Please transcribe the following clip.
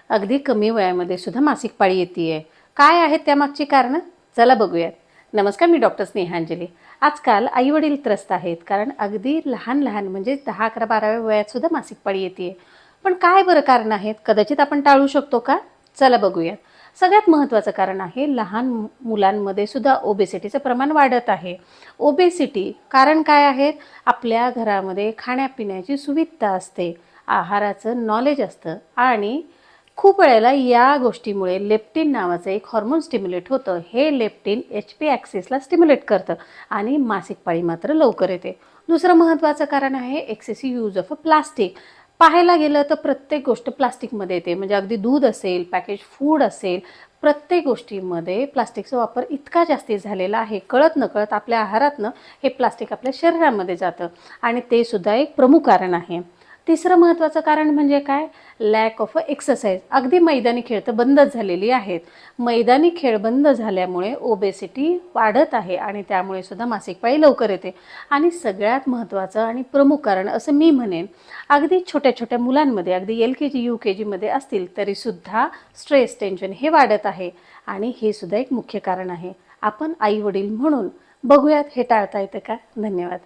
अगदी कमी वयामध्ये सुद्धा मासिक पाळी येते. काय आहेत त्यामागची कारणं? चला बघूयात. नमस्कार, मी डॉक्टर स्नेहांजली. आजकाल आईवडील त्रस्त आहेत, कारण अगदी लहान लहान म्हणजे 10, 11, 12व्या वयात सुद्धा मासिक पाळी येते. पण काय बरं कारण आहेत? कदाचित आपण टाळू शकतो का? चला बघूयात. सगळ्यात महत्त्वाचं कारण आहे, लहान मुलांमध्ये सुद्धा ओबेसिटीचं प्रमाण वाढत आहे. ओबेसिटी कारण काय आहेत? आपल्या घरामध्ये खाण्यापिण्याची सुविधा असते, आहाराचं नॉलेज असतं आणि खूप वेळेला या गोष्टीमुळे लेप्टिन नावाचं एक हॉर्मोन स्टिम्युलेट होतं. हे लेप्टिन HP ॲक्सिसला स्टिम्युलेट करतं आणि मासिक पाळी मात्र लवकर येते. दुसरं महत्त्वाचं कारण आहे एक्सेसिव्ह यूज ऑफ प्लास्टिक. पाहायला गेलं तर प्रत्येक गोष्ट प्लास्टिकमध्ये येते, म्हणजे अगदी दूध असेल, पॅकेज फूड असेल, प्रत्येक गोष्टीमध्ये प्लास्टिकचा वापर इतका जास्ती झालेला आहे. कळत नकळत आपल्या आहारातनं हे प्लास्टिक आपल्या शरीरामध्ये जातं आणि ते सुद्धा एक प्रमुख कारण आहे. तिसरं महत्त्वाचं कारण म्हणजे काय? Lack of exercise. अगदी मैदानी खेळ तर बंदच झालेली आहेत. मैदानी खेळ बंद झाल्यामुळे ओबेसिटी वाढत आहे आणि त्यामुळे सुद्धा मासिक पाळी लवकर येते. आणि सगळ्यात महत्त्वाचं आणि प्रमुख कारण असं मी म्हणेन, अगदी छोट्या छोट्या मुलांमध्ये, अगदी LKG UKGमध्ये असतील तरीसुद्धा स्ट्रेस, टेन्शन हे वाढत आहे आणि हे सुद्धा एक मुख्य कारण आहे. आपण आई वडील म्हणून बघूयात हे टाळता येतं का? धन्यवाद.